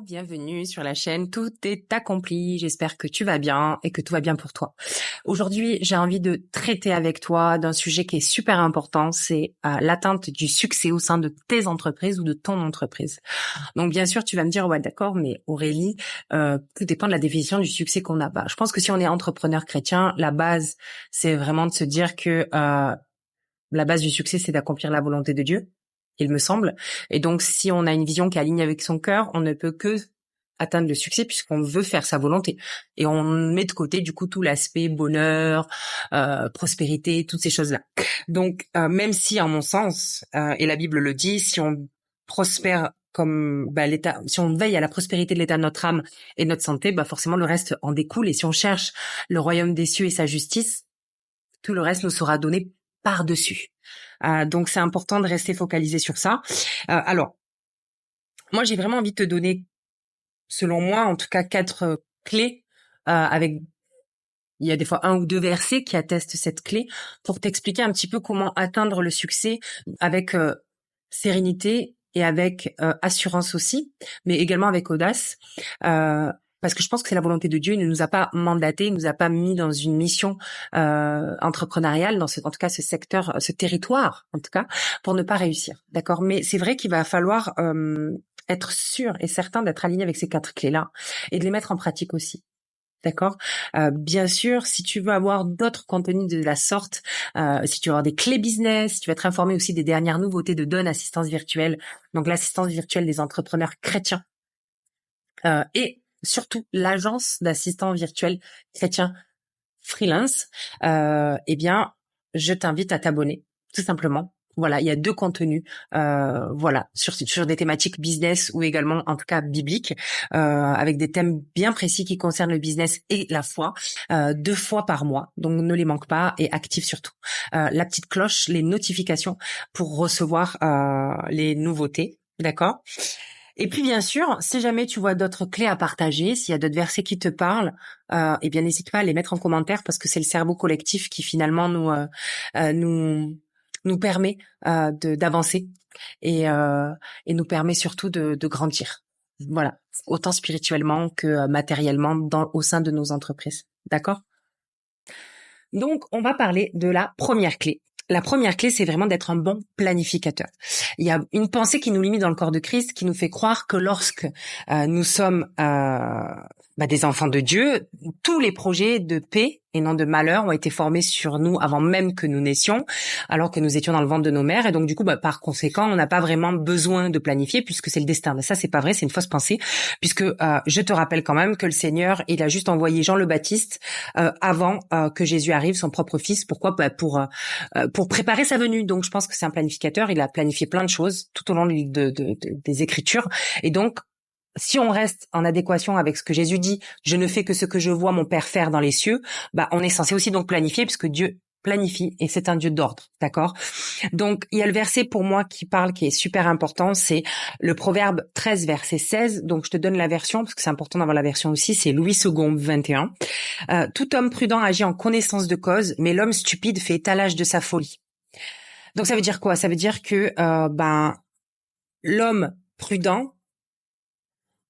bienvenue sur la chaîne Tout est accompli. J'espère que tu vas bien et que tout va bien pour toi. Aujourd'hui, j'ai envie de traiter avec toi d'un sujet qui est super important, c'est l'atteinte du succès au sein de tes entreprises ou de ton entreprise. Donc bien sûr, tu vas me dire, ouais d'accord, mais Aurélie, tout dépend de la définition du succès qu'on a. Je pense que si on est entrepreneur chrétien, la base, c'est vraiment de se dire que la base du succès, c'est d'accomplir la volonté de Dieu, il me semble. Et donc, si on a une vision qui est alignée avec son cœur, on ne peut que atteindre le succès puisqu'on veut faire sa volonté. Et on met de côté, du coup, tout l'aspect bonheur, prospérité, toutes ces choses-là. Donc, même si, en mon sens, et la Bible le dit, si on prospère comme l'état, si on veille à la prospérité de l'état de notre âme et de notre santé, forcément, le reste en découle. Et si on cherche le royaume des cieux et sa justice, tout le reste nous sera donné par-dessus. Donc c'est important de rester focalisé sur ça. Alors, moi j'ai vraiment envie de te donner, selon moi, en tout cas 4 clés avec. Il y a des fois 1 ou 2 versets qui attestent cette clé pour t'expliquer un petit peu comment atteindre le succès avec sérénité et avec assurance aussi, mais également avec audace. Parce que je pense que c'est la volonté de Dieu. Il ne nous a pas mandaté, il nous a pas mis dans une mission entrepreneuriale, en tout cas ce secteur, ce territoire, en tout cas, pour ne pas réussir. D'accord. Mais c'est vrai qu'il va falloir être sûr et certain d'être aligné avec ces 4 clés-là et de les mettre en pratique aussi. D'accord. Bien sûr, si tu veux avoir d'autres contenus de la sorte, si tu veux avoir des clés business, si tu veux être informé aussi des dernières nouveautés de Donne Assistance Virtuelle, donc l'assistance virtuelle des entrepreneurs chrétiens, et surtout l'agence d'assistants virtuels chrétiens freelance, eh bien, je t'invite à t'abonner, tout simplement. Voilà, il y a 2 contenus, sur des thématiques business ou également, en tout cas, bibliques, avec des thèmes bien précis qui concernent le business et la foi, 2 fois par mois. Donc, ne les manque pas et active surtout la petite cloche, les notifications pour recevoir les nouveautés. D'accord? Et puis bien sûr, si jamais tu vois d'autres clés à partager, s'il y a d'autres versets qui te parlent, eh bien n'hésite pas à les mettre en commentaire parce que c'est le cerveau collectif qui finalement nous permet d'avancer et nous permet surtout de grandir. Voilà, autant spirituellement que matériellement au sein de nos entreprises. D'accord? Donc, on va parler de la première clé. La première clé, c'est vraiment d'être un bon planificateur. Il y a une pensée qui nous limite dans le corps de Christ, qui nous fait croire que lorsque nous sommes des enfants de Dieu, tous les projets de paix et non de malheur ont été formés sur nous avant même que nous naissions, alors que nous étions dans le ventre de nos mères. Et donc, du coup, par conséquent, on n'a pas vraiment besoin de planifier puisque c'est le destin. Mais ça, c'est pas vrai, c'est une fausse pensée, puisque je te rappelle quand même que le Seigneur, il a juste envoyé Jean le Baptiste avant que Jésus arrive, son propre fils. Pourquoi? Pour préparer sa venue. Donc, je pense que c'est un planificateur. Il a planifié plein de choses tout au long des Écritures. Et donc, si on reste en adéquation avec ce que Jésus dit, je ne fais que ce que je vois mon Père faire dans les cieux, on est censé aussi donc planifier puisque Dieu planifie et c'est un Dieu d'ordre, d'accord? Donc, il y a le verset pour moi qui est super important, c'est le Proverbe 13, verset 16. Donc, je te donne la version parce que c'est important d'avoir la version aussi, c'est Louis II, 21. Tout homme prudent agit en connaissance de cause, mais l'homme stupide fait étalage de sa folie. Donc, ça veut dire quoi? Ça veut dire que l'homme prudent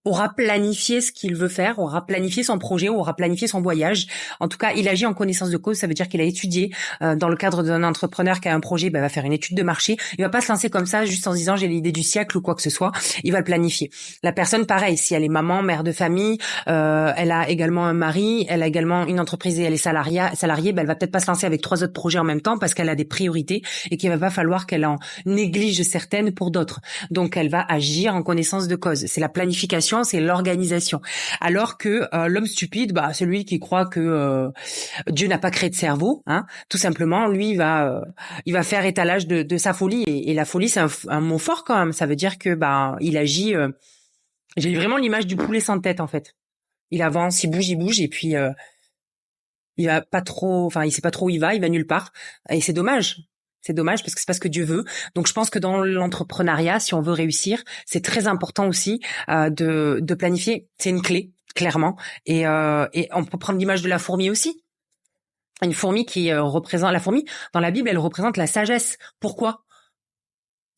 aura planifié ce qu'il veut faire, aura planifié son projet, aura planifié son voyage. En tout cas, il agit en connaissance de cause. Ça veut dire qu'il a étudié dans le cadre d'un entrepreneur qui a un projet, il va faire une étude de marché. Il va pas se lancer comme ça juste en se disant j'ai l'idée du siècle ou quoi que ce soit. Il va le planifier. La personne, pareil, si elle est maman, mère de famille, elle a également un mari, elle a également une entreprise et elle est salariée, elle va peut-être pas se lancer avec 3 autres projets en même temps parce qu'elle a des priorités et qu'il va pas falloir qu'elle en néglige certaines pour d'autres. Donc, elle va agir en connaissance de cause. C'est la planification, c'est l'organisation. Alors que l'homme stupide, c'est lui qui croit que Dieu n'a pas créé de cerveau, hein. Tout simplement, lui, il va faire étalage de sa folie. Et la folie, c'est un mot fort quand même. Ça veut dire que il agit. J'ai vraiment l'image du poulet sans tête en fait. Il avance, il bouge, et puis il va pas trop. Enfin, il sait pas trop où il va nulle part. Et c'est dommage. C'est dommage parce que c'est pas ce que Dieu veut. Donc je pense que dans l'entrepreneuriat, si on veut réussir, c'est très important aussi de planifier. C'est une clé, clairement. Et on peut prendre l'image de la fourmi aussi. Une fourmi qui représente la fourmi dans la Bible, elle représente la sagesse. Pourquoi?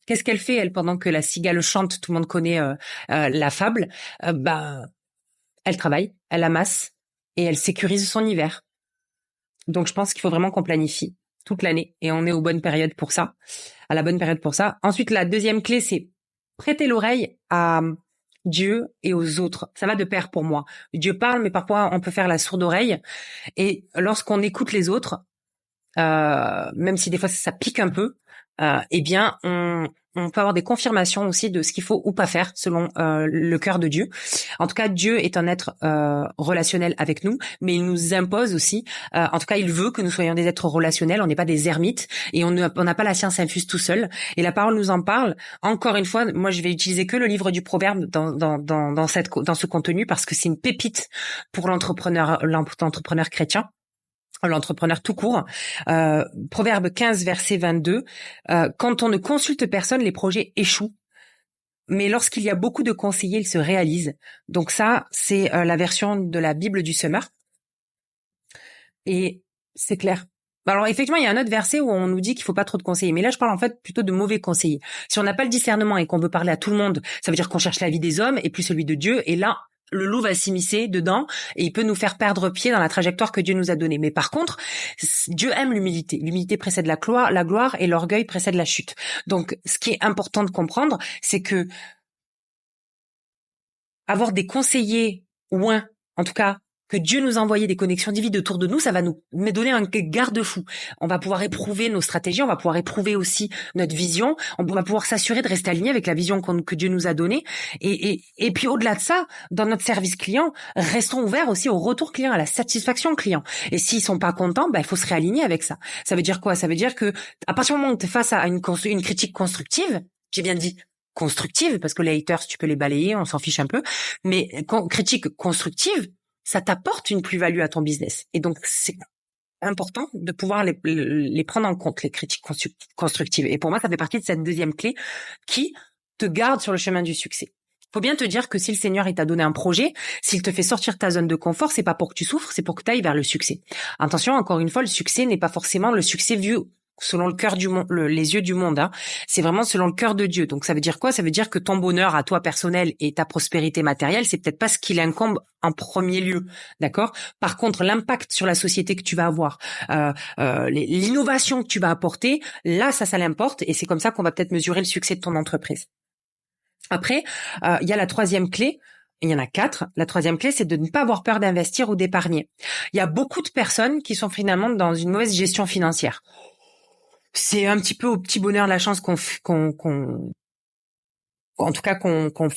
Qu'est-ce qu'elle fait, elle, pendant que la cigale chante? Tout le monde connaît la fable. Elle travaille, elle amasse et elle sécurise son hiver. Donc, je pense qu'il faut vraiment qu'on planifie toute l'année et on est aux bonnes périodes pour ça, à la bonne période pour ça. Ensuite, la deuxième clé, c'est prêter l'oreille à Dieu et aux autres. Ça va de pair pour moi. Dieu parle, mais parfois on peut faire la sourde oreille. Et lorsqu'on écoute les autres, même si des fois ça pique un peu, eh bien on peut avoir des confirmations aussi de ce qu'il faut ou pas faire selon le cœur de Dieu. En tout cas, Dieu est un être relationnel avec nous, mais il nous impose aussi, en tout cas, il veut que nous soyons des êtres relationnels, on n'est pas des ermites et on n'a pas la science infuse tout seul. Et la parole nous en parle. Encore une fois, moi je vais utiliser que le livre du Proverbe dans ce contenu parce que c'est une pépite pour l'entrepreneur chrétien. L'entrepreneur tout court. Proverbe 15, verset 22. Quand on ne consulte personne, les projets échouent. Mais lorsqu'il y a beaucoup de conseillers, ils se réalisent. Donc ça, c'est la version de la Bible du Summer. Et c'est clair. Alors effectivement, il y a un autre verset où on nous dit qu'il faut pas trop de conseillers. Mais là, je parle en fait plutôt de mauvais conseillers. Si on n'a pas le discernement et qu'on veut parler à tout le monde, ça veut dire qu'on cherche l'avis des hommes et plus celui de Dieu. Et là, le loup va s'immiscer dedans et il peut nous faire perdre pied dans la trajectoire que Dieu nous a donnée. Mais par contre, Dieu aime l'humilité. L'humilité précède la gloire et l'orgueil précède la chute. Donc, ce qui est important de comprendre, c'est que avoir des conseillers ou en tout cas, que Dieu nous a envoyé des connexions divines autour de nous, ça va nous donner un garde-fou. On va pouvoir éprouver nos stratégies, on va pouvoir éprouver aussi notre vision, on va pouvoir s'assurer de rester aligné avec la vision que Dieu nous a donnée. Et puis au-delà de ça, dans notre service client, restons ouverts aussi au retour client, à la satisfaction client. Et s'ils sont pas contents, il faut se réaligner avec ça. Ça veut dire quoi? Ça veut dire que à partir du moment où tu es face à une critique constructive, j'ai bien dit constructive, parce que les haters, tu peux les balayer, on s'en fiche un peu, mais critique constructive, ça t'apporte une plus-value à ton business. Et donc, c'est important de pouvoir les prendre en compte, les critiques constructives. Et pour moi, ça fait partie de cette deuxième clé qui te garde sur le chemin du succès. Faut bien te dire que si le Seigneur il t'a donné un projet, s'il te fait sortir de ta zone de confort, c'est pas pour que tu souffres, c'est pour que tu ailles vers le succès. Attention, encore une fois, le succès n'est pas forcément le succès vu selon le cœur du monde, les yeux du monde. C'est vraiment selon le cœur de Dieu. Donc ça veut dire quoi? Ça veut dire que ton bonheur à toi personnel et ta prospérité matérielle, c'est peut-être pas ce qui l'incombe en premier lieu, d'accord? Par contre, l'impact sur la société que tu vas avoir, l'innovation que tu vas apporter, là, ça l'importe et c'est comme ça qu'on va peut-être mesurer le succès de ton entreprise. Après, il y a la troisième clé. Il y en a 4. La troisième clé, c'est de ne pas avoir peur d'investir ou d'épargner. Il y a beaucoup de personnes qui sont finalement dans une mauvaise gestion financière. C'est un petit peu au petit bonheur de la chance qu'on fait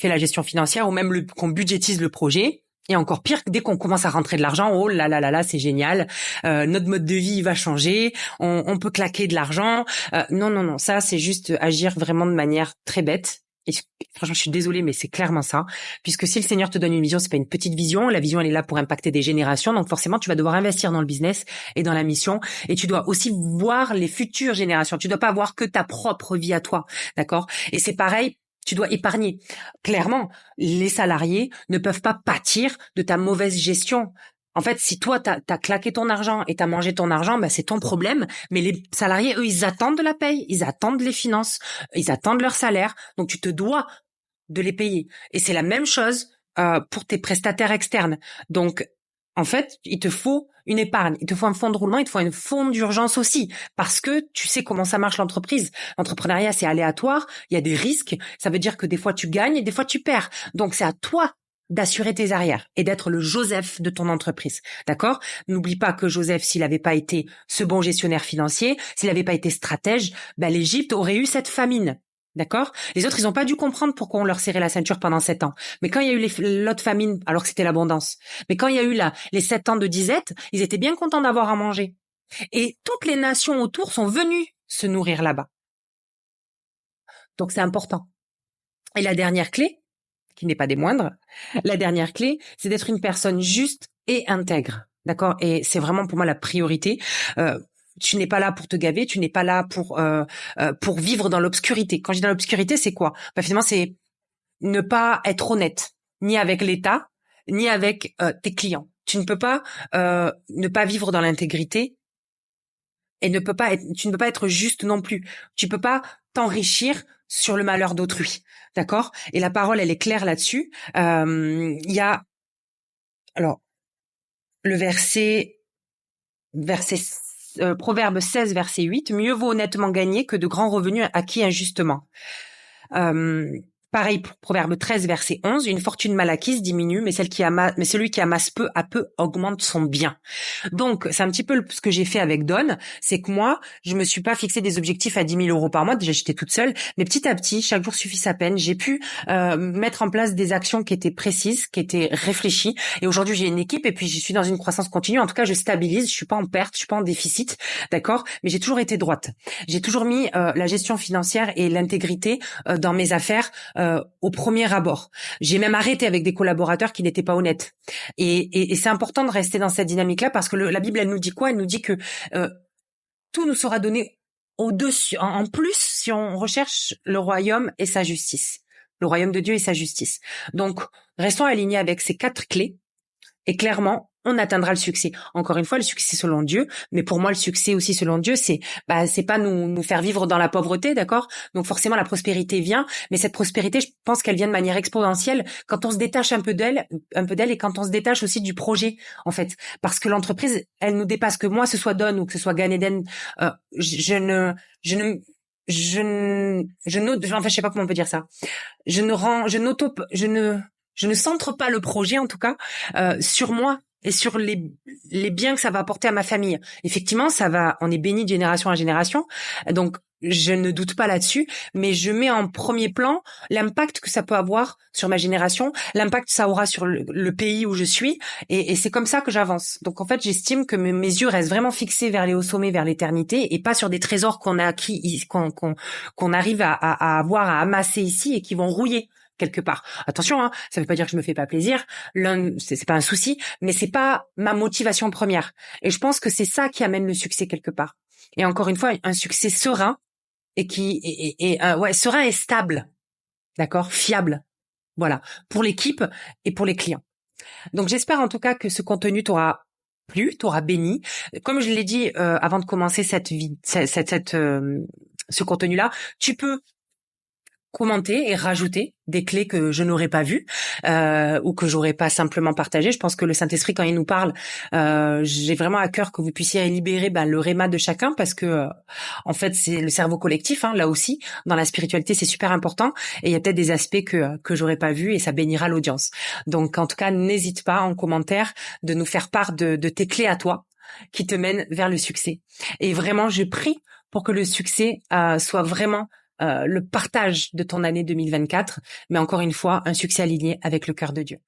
la gestion financière ou même qu'on budgétise le projet. Et encore pire, dès qu'on commence à rentrer de l'argent, oh là là là là, c'est génial. Notre mode de vie va changer. On peut claquer de l'argent. Non, ça c'est juste agir vraiment de manière très bête. Et franchement, je suis désolée, mais c'est clairement ça. Puisque si le Seigneur te donne une vision, c'est pas une petite vision. La vision, elle est là pour impacter des générations. Donc forcément, tu vas devoir investir dans le business et dans la mission. Et tu dois aussi voir les futures générations. Tu dois pas voir que ta propre vie à toi. D'accord? Et c'est pareil. Tu dois épargner. Clairement, les salariés ne peuvent pas pâtir de ta mauvaise gestion. En fait, si toi, t'as claqué ton argent et t'as mangé ton argent, c'est ton problème. Mais les salariés, eux, ils attendent de la paye, ils attendent les finances, ils attendent leur salaire. Donc, tu te dois de les payer. Et c'est la même chose pour tes prestataires externes. Donc, en fait, il te faut une épargne, il te faut un fonds de roulement, il te faut un fonds d'urgence aussi, parce que tu sais comment ça marche l'entreprise. L'entrepreneuriat, c'est aléatoire, il y a des risques, ça veut dire que des fois tu gagnes et des fois tu perds. Donc, c'est à toi d'assurer tes arrières et d'être le Joseph de ton entreprise. D'accord? N'oublie pas que Joseph, s'il n'avait pas été ce bon gestionnaire financier, s'il n'avait pas été stratège, l'Égypte aurait eu cette famine. D'accord? Les autres, ils n'ont pas dû comprendre pourquoi on leur serrait la ceinture pendant 7 ans. Mais quand il y a eu l'autre famine, alors que c'était l'abondance, mais quand il y a eu les 7 ans de disette, ils étaient bien contents d'avoir à manger. Et toutes les nations autour sont venues se nourrir là-bas. Donc c'est important. Et la dernière clé, qui n'est pas des moindres, la dernière clé, c'est d'être une personne juste et intègre. D'accord? Et c'est vraiment pour moi la priorité. Tu n'es pas là pour te gaver, tu n'es pas là pour vivre dans l'obscurité. Quand je dis dans l'obscurité, c'est quoi? Finalement, c'est ne pas être honnête, ni avec l'État, ni avec tes clients. Tu ne peux pas ne pas vivre dans l'intégrité et tu ne peux pas être juste non plus. Tu peux pas t'enrichir sur le malheur d'autrui, d'accord? Et la parole, elle est claire là-dessus. Il y a alors le verset Proverbe 16, verset 8, mieux vaut honnêtement gagner que de grands revenus acquis injustement. Euh, Pareil pour Proverbe 13, verset 11, une fortune mal acquise diminue, mais celui qui amasse peu à peu augmente son bien. Donc, c'est un petit peu ce que j'ai fait avec Don, c'est que moi, je me suis pas fixé des objectifs à 10 000 euros par mois, déjà j'étais toute seule, mais petit à petit, chaque jour suffit sa peine, j'ai pu mettre en place des actions qui étaient précises, qui étaient réfléchies, et aujourd'hui j'ai une équipe, et puis je suis dans une croissance continue, en tout cas je stabilise, je suis pas en perte, je suis pas en déficit, d'accord, mais j'ai toujours été droite. J'ai toujours mis la gestion financière et l'intégrité dans mes affaires au premier abord. J'ai même arrêté avec des collaborateurs qui n'étaient pas honnêtes. Et c'est important de rester dans cette dynamique-là parce que la Bible, elle nous dit quoi? Elle nous dit que tout nous sera donné au-dessus, en plus, si on recherche le royaume et sa justice. Le royaume de Dieu et sa justice. Donc, restons alignés avec ces 4 clés et clairement, on atteindra le succès. Encore une fois, le succès selon Dieu, mais pour moi, le succès aussi selon Dieu, c'est pas nous faire vivre dans la pauvreté, d'accord? Donc forcément, la prospérité vient, mais cette prospérité, je pense qu'elle vient de manière exponentielle quand on se détache un peu d'elle, et quand on se détache aussi du projet, en fait, parce que l'entreprise, elle nous dépasse. Que moi, ce soit Don ou que ce soit Gan Eden, enfin, je sais pas comment on peut dire ça. Je ne centre pas le projet, en tout cas, sur moi et sur les biens que ça va apporter à ma famille. Effectivement, on est béni de génération en génération, donc je ne doute pas là-dessus, mais je mets en premier plan l'impact que ça peut avoir sur ma génération, l'impact que ça aura sur le pays où je suis, et c'est comme ça que j'avance. Donc en fait, j'estime que mes yeux restent vraiment fixés vers les hauts sommets, vers l'éternité, et pas sur des trésors qu'on a acquis, qu'on arrive à avoir, à amasser ici, et qui vont rouiller quelque part. Attention, hein, ça veut pas dire que je me fais pas plaisir. C'est pas un souci, mais c'est pas ma motivation première. Et je pense que c'est ça qui amène le succès quelque part. Et encore une fois, un succès serein serein et stable, d'accord, fiable. Voilà, pour l'équipe et pour les clients. Donc j'espère en tout cas que ce contenu t'aura plu, t'aura béni. Comme je l'ai dit avant de commencer ce contenu-là, tu peux commenter et rajouter des clés que je n'aurais pas vues ou que j'aurais pas simplement partagées. Je pense que le Saint-Esprit, quand il nous parle, j'ai vraiment à cœur que vous puissiez libérer le réma de chacun parce que en fait c'est le cerveau collectif, hein, là aussi dans la spiritualité c'est super important et il y a peut-être des aspects que j'aurais pas vus et ça bénira l'audience. Donc en tout cas n'hésite pas en commentaire de nous faire part de tes clés à toi qui te mènent vers le succès. Et vraiment je prie pour que le succès soit vraiment le partage de ton année 2024, mais encore une fois, un succès aligné avec le cœur de Dieu.